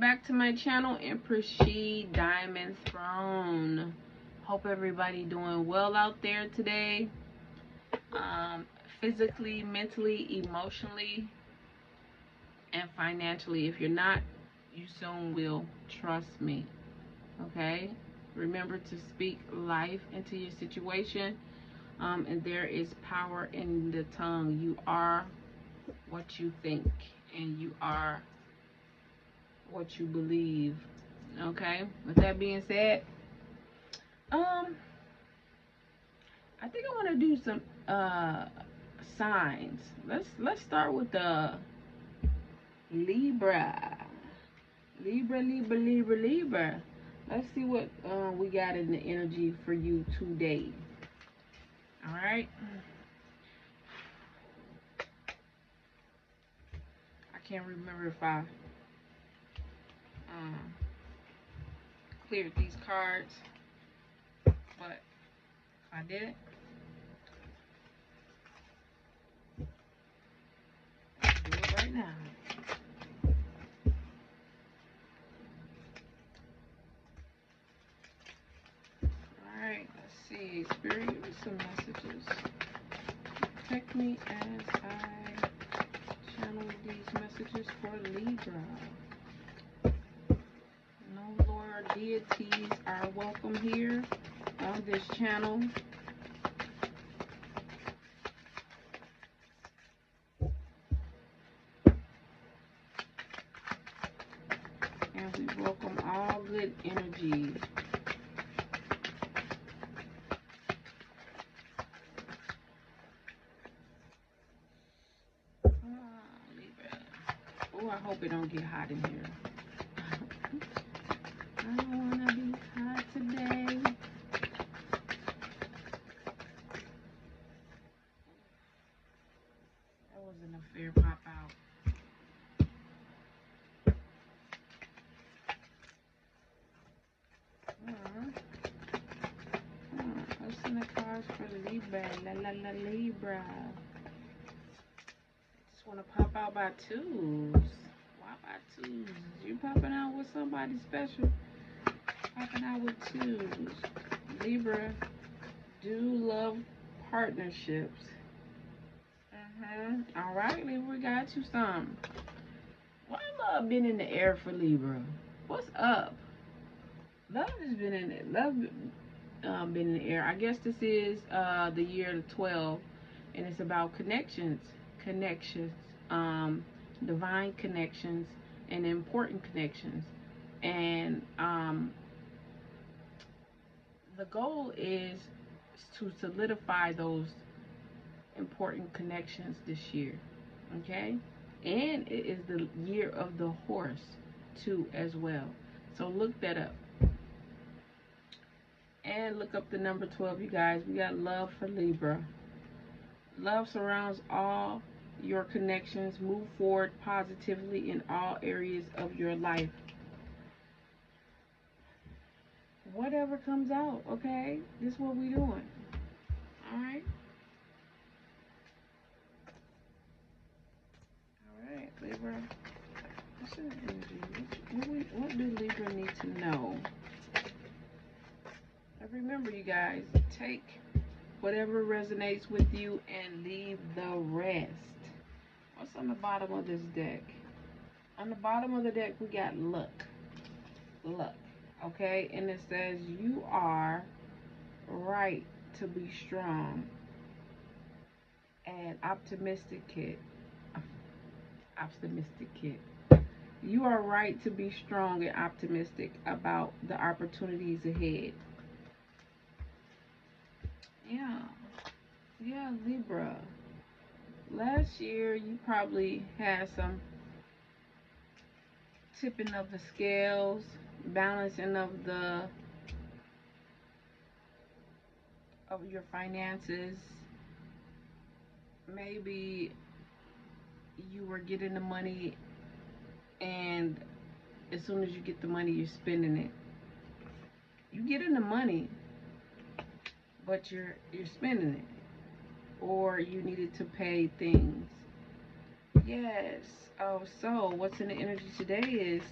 back to my channel, Empress She Diamond Throne. Hope everybody doing well out there today. Physically, mentally, emotionally, and financially. If you're not, you soon will. Trust me. Okay? Remember to speak life into your situation. And there is power in the tongue. You are what you think, and you are what you believe. Okay, with that being said, I think I want to do some signs. Let's start with the Libra. Libra. Let's see what we got in the energy for you today. All right. I can't remember if I cleared these cards, but I did. Do it right now. Alright, let's see. Spirit, give me some messages. Protect me as I channel these messages for Libra. No Lord deities are welcome here on this channel. And we welcome all good energy. Oh, I hope it don't get hot in here. I don't want to be hot today. That wasn't a fair pop out. What's in the cards for Libra? Libra. Just want to pop out by twos. Why by twos? You popping out with somebody special? Popping out with twos. Libra do love partnerships. All right, Libra, got you some. Why love been in the air for Libra? What's up? Love has been in it. Love been in the air. I guess this is the year of 12, and it's about connections, divine connections, and important connections. And the goal is to solidify those important connections this year. Okay, and it is the year of the horse too as well. So look that up. And look up the number 12, you guys. We got love for Libra. Love surrounds all your connections. Move forward positively in all areas of your life. Whatever comes out, okay? This is what we doing. Alright? Alright, Libra. What's your energy? What do Libra need to know? And remember, you guys, take whatever resonates with you and leave the rest. What's on the bottom of this deck? On the bottom of the deck, we got luck. Luck. Okay? And it says you are right to be strong and optimistic, kid. Optimistic kid. You are right to be strong and optimistic about the opportunities ahead. Yeah, Libra. Last year, you probably had some tipping of the scales, balancing of your finances. Maybe you were getting the money, and as soon as you get the money, you're spending it. You getting the money, but you're spending it, or you needed to pay things. Yes. Oh, so what's in the energy today is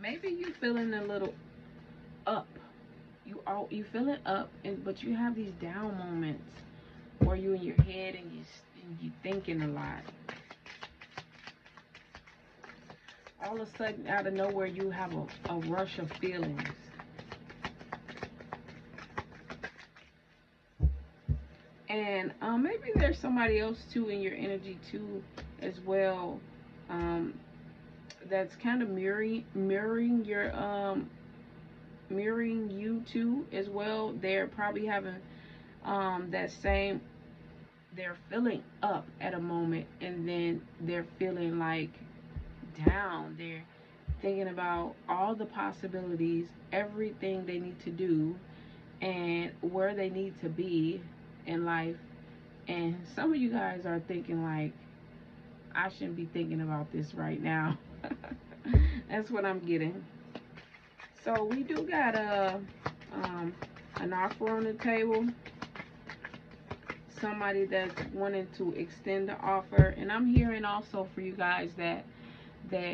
maybe you feeling a little up. You feeling up, but you have these down moments, or you in your head and you thinking a lot. All of a sudden, out of nowhere, you have a rush of feelings. And maybe there's somebody else too in your energy too, as well. Um, that's kind of mirroring you too as well. They're probably having that same. They're feeling up at a moment, and then they're feeling like down. They're thinking about all the possibilities, everything they need to do, and where they need to be in life. And some of you guys are thinking like, I shouldn't be thinking about this right now. That's what I'm getting. So we do got um, an offer on the table. Somebody that's wanting to extend the offer, and I'm hearing also for you guys that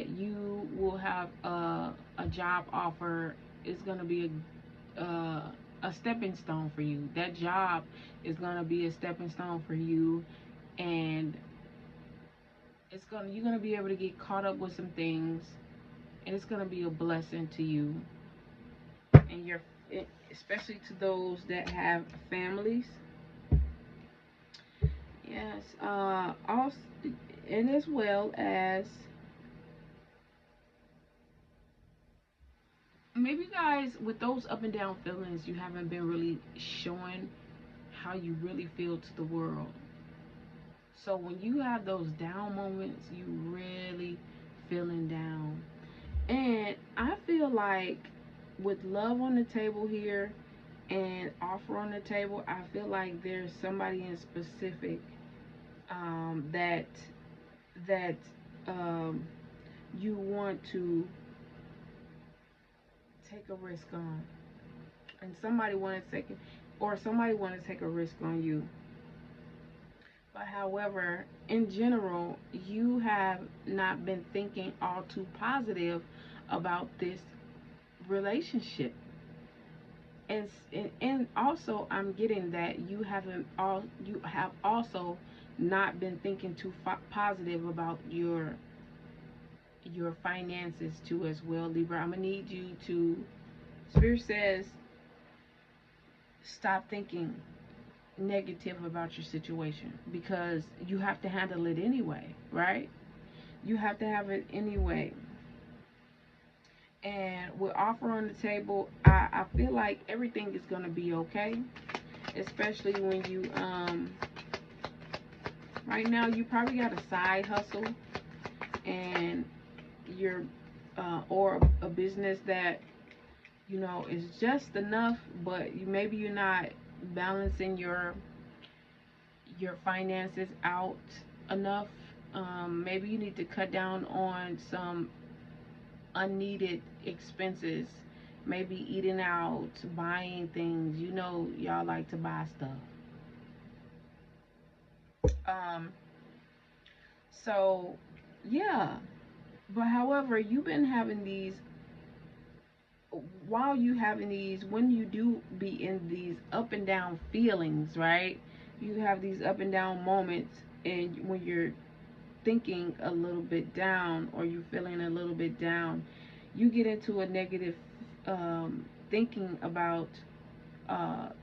you will have a job offer. Is going to be a stepping stone for you. That job is going to be a stepping stone for you, and you're going to be able to get caught up with some things, and it's going to be a blessing to you and your, especially to those that have families. Yes, also, and as well as maybe guys with those up and down feelings, you haven't been really showing how you really feel to the world. So when you have those down moments, you really feeling down. And I feel like with love on the table here and offer on the table, I feel like there's somebody in specific that that um, you want to take a risk on, and somebody want to take it, or somebody want to take a risk on you. But however, in general, you have not been thinking all too positive about this relationship. And also I'm getting that you have also not been thinking too positive about your finances too as well, Libra. I'm gonna need you to, Spirit says, stop thinking negative about your situation, because you have to handle it anyway, right? You have to have it anyway. And with offer on the table, I feel like everything is gonna be okay, especially when you right now you probably got a side hustle, and you're or a business that is just enough, but maybe you're not balancing your finances out enough. Maybe you need to cut down on some unneeded expenses, maybe eating out, buying things. Y'all like to buy stuff. Um, so yeah, but however, you've been having these, while you having these, when you do be in these up and down feelings, right? You have these up and down moments, and when you're thinking a little bit down, or you're feeling a little bit down, you get into a negative thinking about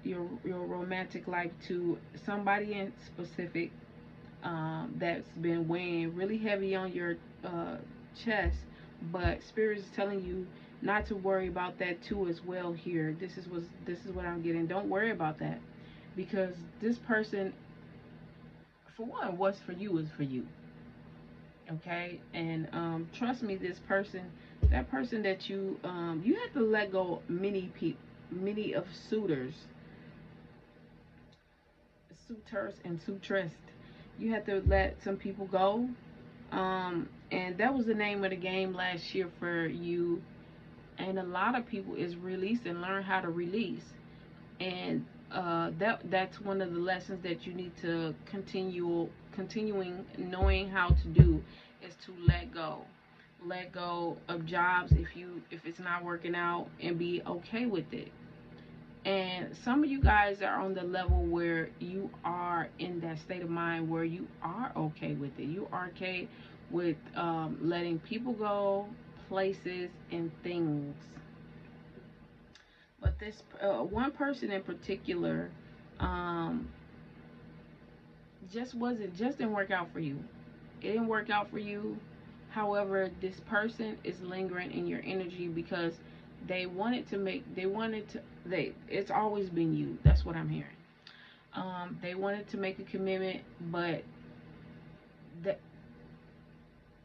your romantic life to somebody in specific, that's been weighing really heavy on your chest. But Spirit is telling you not to worry about that too as well here. This is what I'm getting. Don't worry about that, because this person, for one, what's for you is for you. Okay, and trust me, this person, that person that you have to let go many of suitors and suitress. You have to let some people go. And that was the name of the game last year for you. And a lot of people is release and learn how to release. And that's one of the lessons that you need to continuing knowing how to do, is to let go. let go of jobs if it's not working out, and be okay with it. And some of you guys are on the level where you are in that state of mind where you are okay with it. You are okay with letting people go, places, and things. But this one person in particular, um, just didn't work out for you. It didn't work out for you. However, this person is lingering in your energy because they it's always been you. That's what I'm hearing. They wanted to make a commitment, but that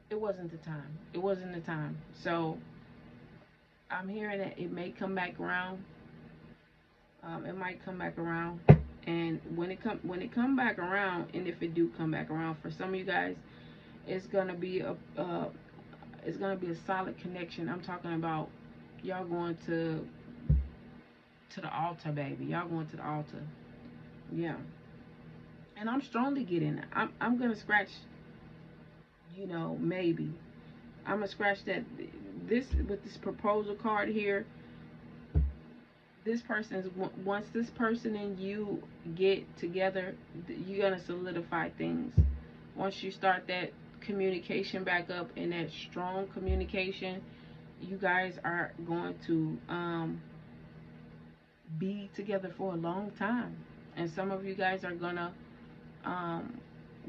it wasn't the time. It wasn't the time. So I'm hearing that it may come back around. It might come back around, and when it come back around, and if it do come back around, for some of you guys, it's gonna be a solid connection. I'm talking about y'all going to the altar, baby. Y'all going to the altar. Yeah. And I'm strongly getting it. I'm gonna scratch, maybe. I'm gonna scratch that this with this proposal card here. This person's once this person and you get together, you're gonna solidify things. Once you start that communication back up and that strong communication, you guys are going to be together for a long time. And some of you guys are gonna um,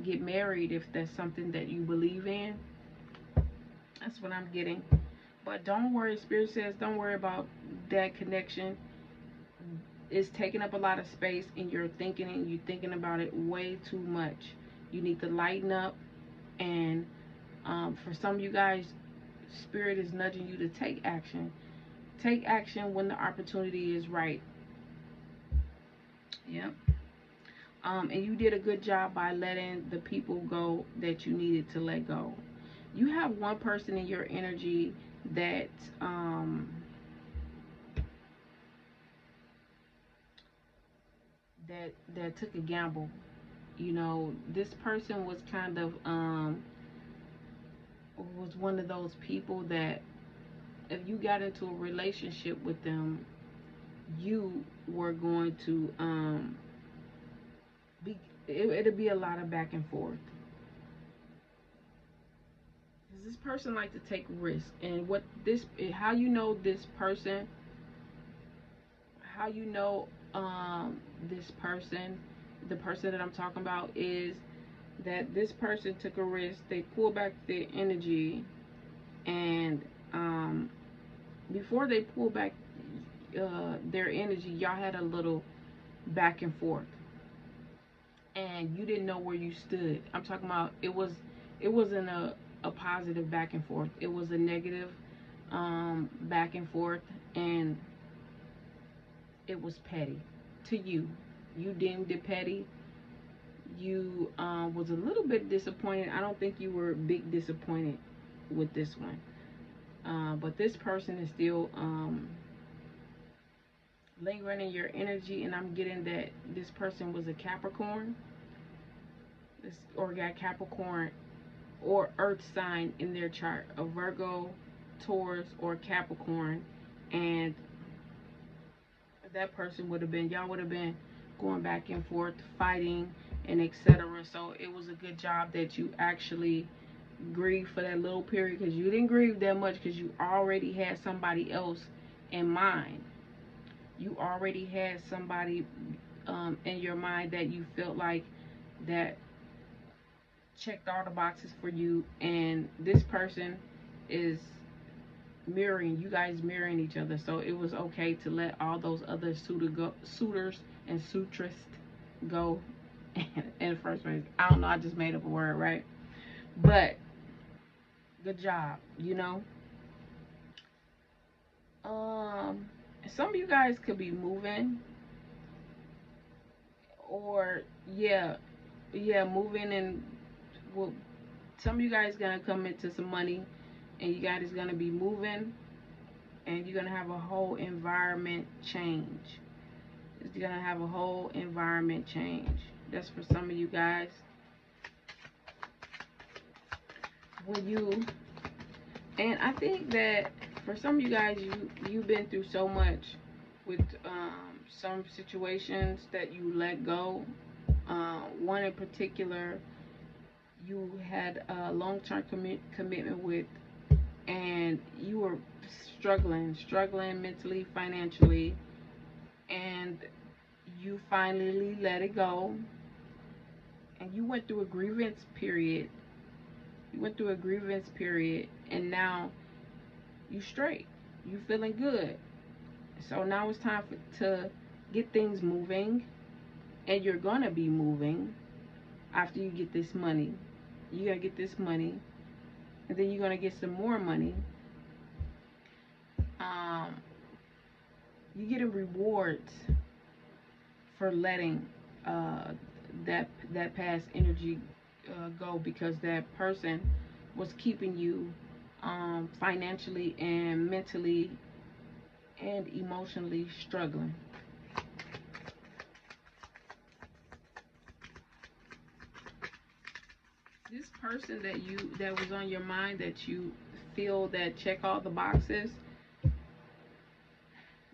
get married if that's something that you believe in. That's what I'm getting. But don't worry, Spirit says, don't worry about that connection. It's taking up a lot of space in your thinking, and you're thinking about it way too much. You need to lighten up. And for some of you guys, Spirit is nudging you to take action. Take action when the opportunity is right. Yep. And you did a good job by letting the people go that you needed to let go. You have one person in your energy that that took a gamble. This person was kind of was one of those people that if you got into a relationship with them, you were going to be it'll be a lot of back and forth. Does this person like to take risks? And what this how you know this person, how you know this person, the person that I'm talking about, is that this person took a risk. They pulled back their energy, and before they pulled back their energy, y'all had a little back and forth, and you didn't know where you stood. I'm talking about it wasn't a positive back and forth. It was a negative back and forth, and it was petty to you. You deemed it petty. You was a little bit disappointed. I don't think you were big disappointed with this one. But this person is still lingering in your energy, and I'm getting that this person was a Capricorn, or got Capricorn or Earth sign in their chart, a Virgo, Taurus, or Capricorn, and that person would have been, y'all would have been going back and forth, fighting, and etc. So it was a good job that you actually grieved for that little period, because you didn't grieve that much because you already had somebody else in mind. You already had somebody in your mind that you felt like that checked all the boxes for you, and this person is mirroring you guys, mirroring each other. So it was okay to let all those other suitors and suitress go in the first place. I don't know, I just made up a word, right? But good job. um some of you guys could be moving, or moving, and well, some of you guys gonna come into some money, and you guys is gonna be moving, and you're gonna have a whole environment change. You're gonna have a whole environment change. That's for some of you guys. When you And I think that for some of you guys, you've been through so much with some situations that you let go. One in particular, you had a long-term commitment with, and you were struggling mentally, financially, and you finally let it go. And you went through a grievance period. And now you straight. You feeling good. So now it's time to get things moving, and you're gonna be moving after you get this money. You're gonna get this money, and then you're gonna get some more money. Um, you're getting rewards for letting uh, that past energy go, because that person was keeping you financially and mentally and emotionally struggling. This person that was on your mind, that you feel that check all the boxes,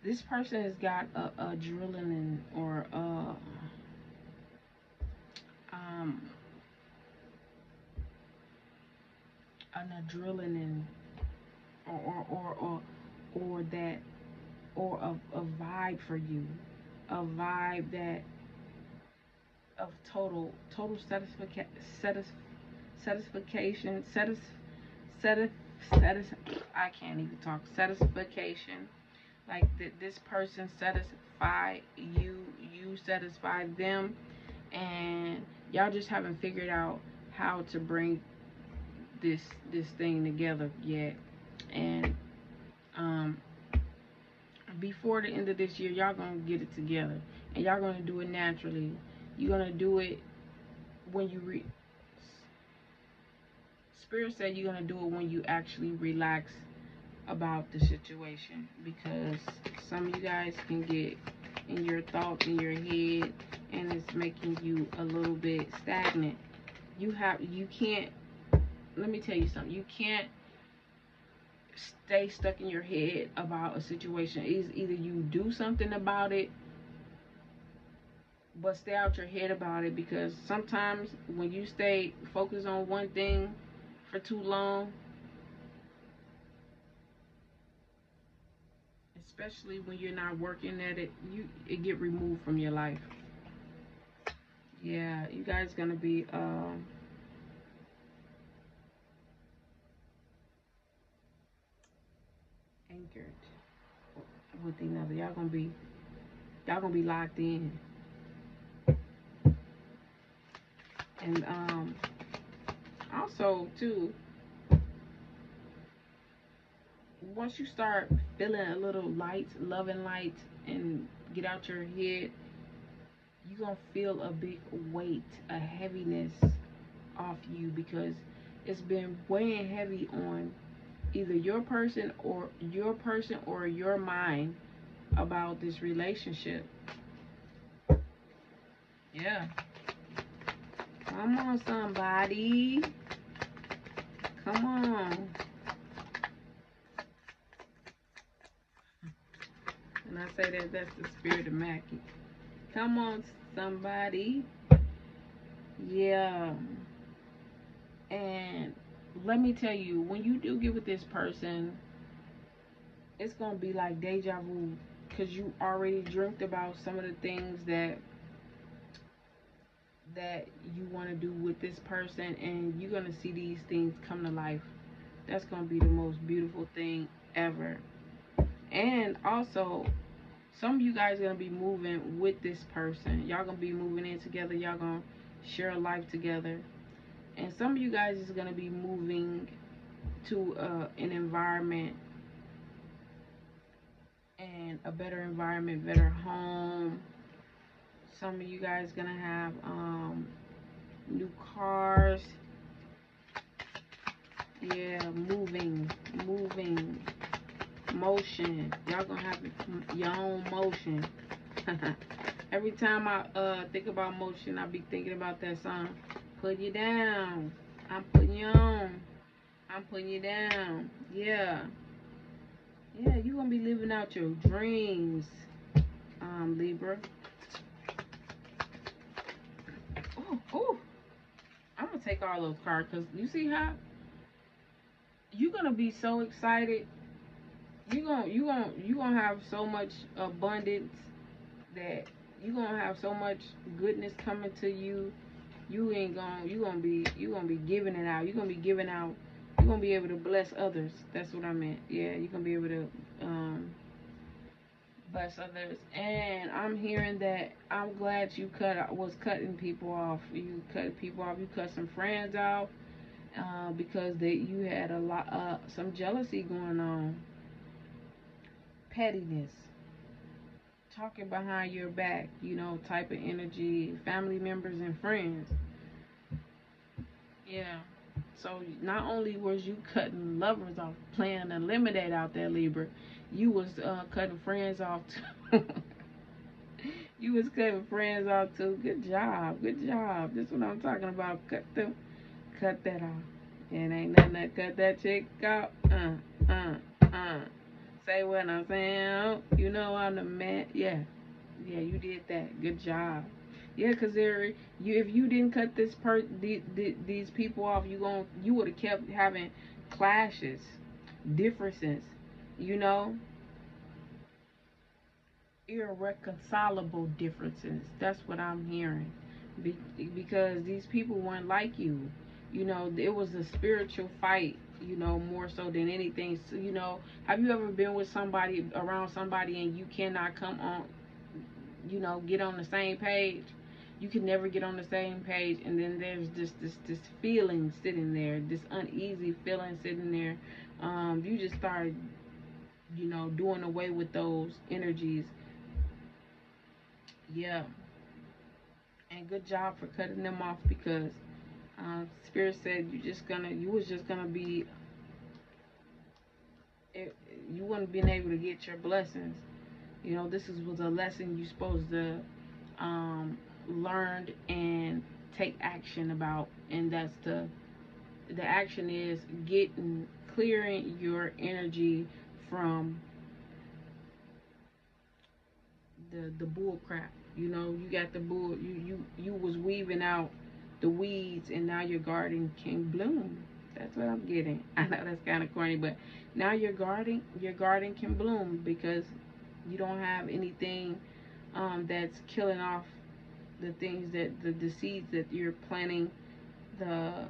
this person has got a adrenaline or um, an adrenaline or that or a vibe for you, a vibe that of total satisfaction satis, satis I can't even talk, satisfaction, like this person satisfy you, you satisfy them, and y'all just haven't figured out how to bring this this thing together yet. And um before the end of this year, y'all gonna get it together, and y'all gonna do it naturally. You're gonna do it when you Spirit said you're gonna do it when you actually relax about the situation, because some of you guys can get in your thoughts in your head, and it's making you a little bit stagnant. You can't, let me tell you something, you can't stay stuck in your head about a situation. Is either you do something about it, but stay out your head about it, because sometimes when you stay focused on one thing for too long, especially when you're not working at it, it get removed from your life. Yeah, you guys gonna be anchored with another. Y'all gonna be locked in. And also too, once you start feeling a little light, loving light, and get out your head, you're gonna feel a big weight, a heaviness off you, because it's been weighing heavy on either your person or your mind about this relationship. Yeah. Come on, somebody. Come on. And I say that that's the spirit of Mackie. Come on, somebody. Yeah. And let me tell you, when you do get with this person, it's gonna be like deja vu, because you already dreamt about some of the things that you want to do with this person, and you're gonna see these things come to life. That's gonna be the most beautiful thing ever. And also, some of you guys are gonna be moving with this person. Y'all gonna be moving in together. Y'all gonna share a life together. And some of you guys is gonna be moving to an environment, and a better environment, better home. Some of you guys gonna have new cars. Yeah, moving, motion. Y'all gonna have your own motion. Every time I think about motion, I be thinking about that song. Put you down. I'm putting you on. I'm putting you down. Yeah. Yeah, you're gonna be living out your dreams, Libra. Oh, oh. I'm gonna take all those cards because you see how you're gonna be so excited. You gonna have so much abundance that you're gonna have so much goodness coming to you. You gonna be giving it out. You're gonna be giving out. You're gonna be able to bless others. That's what I meant. Yeah, you're gonna be able to bless others. And I'm hearing that I'm glad you was cutting people off. You cut people off. You cut some friends off because you had a lot some jealousy going on, pettiness, talking behind your back. Type of energy, family members and friends. Yeah. So not only was you cutting lovers off, playing to eliminate out there, Libra, you was cutting friends off too. You was cutting friends off too. Good job. Good job. This is what I'm talking about. Cut that off. And ain't nothing that cut that chick off. Uh. Say what I'm saying. You know I'm the man. Yeah. Yeah, you did that. Good job. Yeah, cause if you didn't cut these people off, you would have kept having clashes, differences, you know, irreconcilable differences. That's what I'm hearing. Because these people weren't like you. It was a spiritual fight. More so than anything. So, have you ever been with somebody around somebody and you cannot come on get on the same page? You can never get on the same page, and then there's just this feeling sitting there, this uneasy feeling sitting there. You just start doing away with those energies. Yeah. And good job for cutting them off, because spirit said you was just gonna be you wouldn't been able to get your blessings. This was a lesson you supposed to learned and take action about, and that's the action is getting clearing your energy from the bull crap. You got the bull. You was weaving out the weeds, and now your garden can bloom. That's what I'm getting. I know that's kind of corny, but now your garden can bloom, because you don't have anything that's killing off the things that the seeds that you're planting, the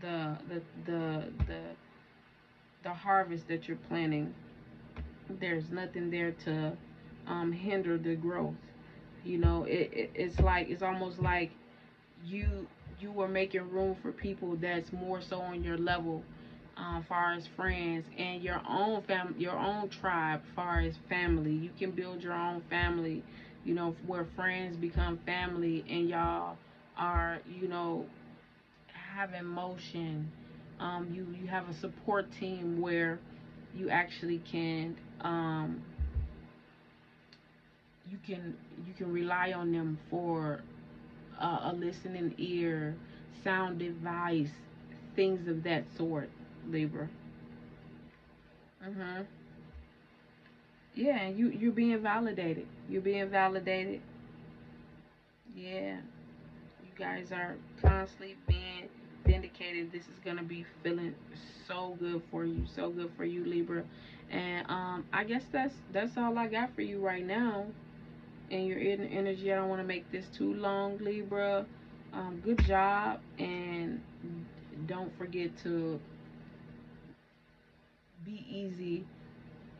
the the the the, the harvest that you're planting. There's nothing there to hinder the growth. It's almost like you you were making room for people that's more so on your level, far as friends, and your own tribe, far as family. You can build your own family, where friends become family, and y'all are, have emotion. You have a support team where you actually can you can rely on them for a listening ear, sound advice, things of that sort, Libra. Mhm. Yeah, and you're being validated. You're being validated. Yeah. You guys are constantly being vindicated. This is gonna be feeling so good for you, so good for you, Libra. And I guess that's all I got for you right now. And your energy. I don't want to make this too long, Libra. Good job, and don't forget to be easy,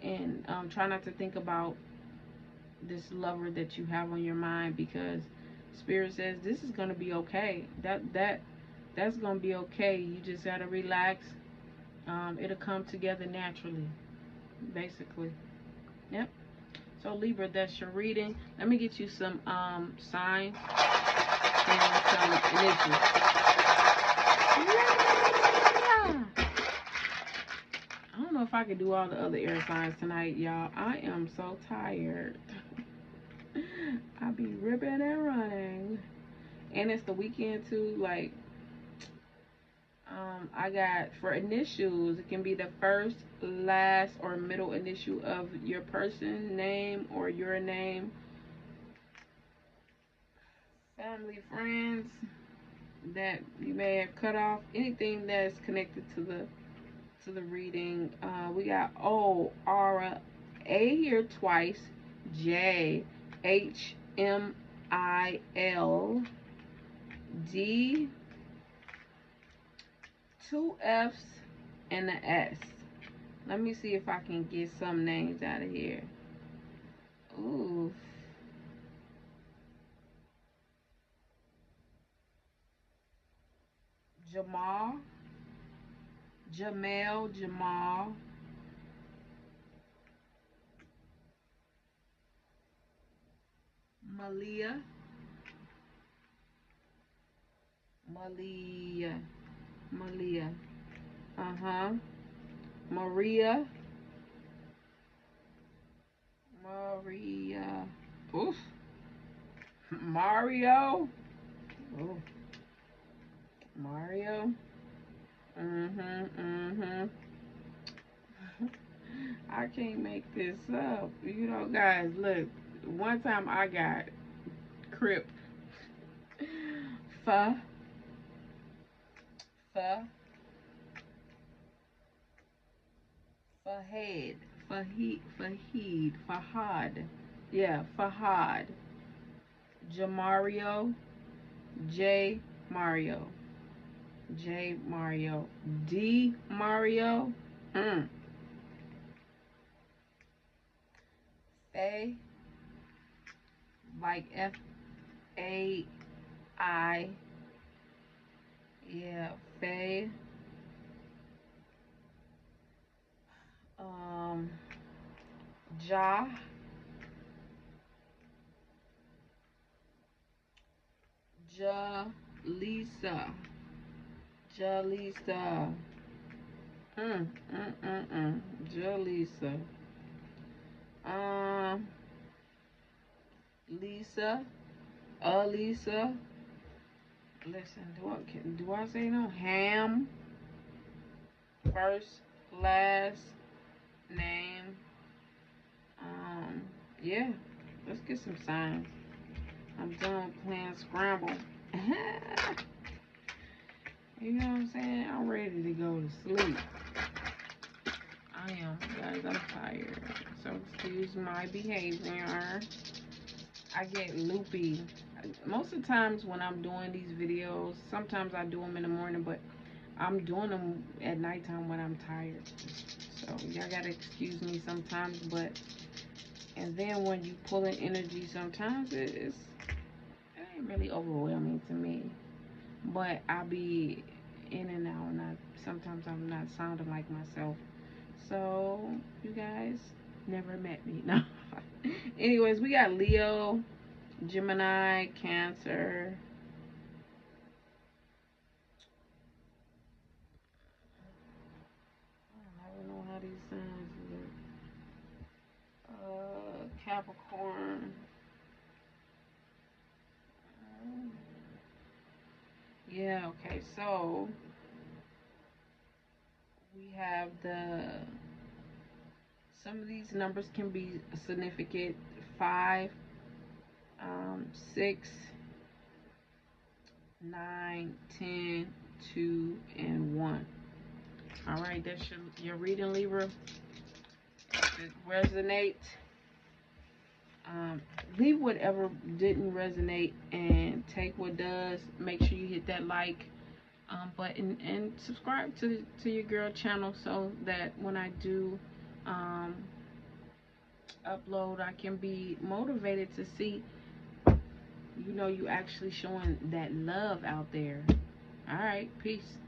and try not to think about this lover that you have on your mind, because Spirit says this is gonna be okay. That's gonna be okay. You just gotta relax. It'll come together naturally, basically. Yep. So Libra, that's your reading. Let me get you some signs and some initials. Yeah. I don't know if I can do all the other air signs tonight, y'all. I am so tired. I be ripping and running. And it's the weekend too. Like, I got for initials, it can be the first, last, or middle initial of your person name or your name. Family, friends that you may have cut off, anything that's connected to the reading. We got O, Aura, A here twice, J, HMIL, D, two F's, and an S. Let me see if I can get some names out of here. Ooh. Jamal, Jamel, Jamal, Malia, Malia, Malia. Uh-huh. Maria, Maria. Oof. Mario. Oof. Mario. Mm-hmm. Mm-hmm. I can't make this up. You know, guys, look. One time I got Crip. Fa, fa, Fahad, Fahad. Yeah, Fahad. Jamario, J Mario, J Mario, D Mario, mm. A, like F-A-I, yeah, Faye, um, Ja, Jalisa, Jalisa, Jalisa, um, Lisa, Alisa. Listen, do I say no? Ham, first, last name. Um, yeah. Let's get some signs. I'm done playing Scramble. You know what I'm saying? I'm ready to go to sleep. I am, guys. I'm tired. So excuse my behavior. I get loopy. Most of the times when I'm doing these videos, sometimes I do them in the morning, but I'm doing them at nighttime when I'm tired. So y'all gotta excuse me sometimes, but and then when you pull in energy, sometimes it ain't really overwhelming to me. But I'll be in and out, and sometimes I'm not sounding like myself. So you guys never met me. No. Anyways, we got Leo, Gemini, Cancer. I don't know how these signs look. Capricorn. Yeah, okay, so we have some of these numbers can be significant. 5, 6, 9, 10, 2, and 1. All right, that's your reading, Libra. If it resonates, leave whatever didn't resonate and take what does. Make sure you hit that like button and subscribe to your girl channel so that when I do um, upload, I can be motivated to see you actually showing that love out there. All right, peace.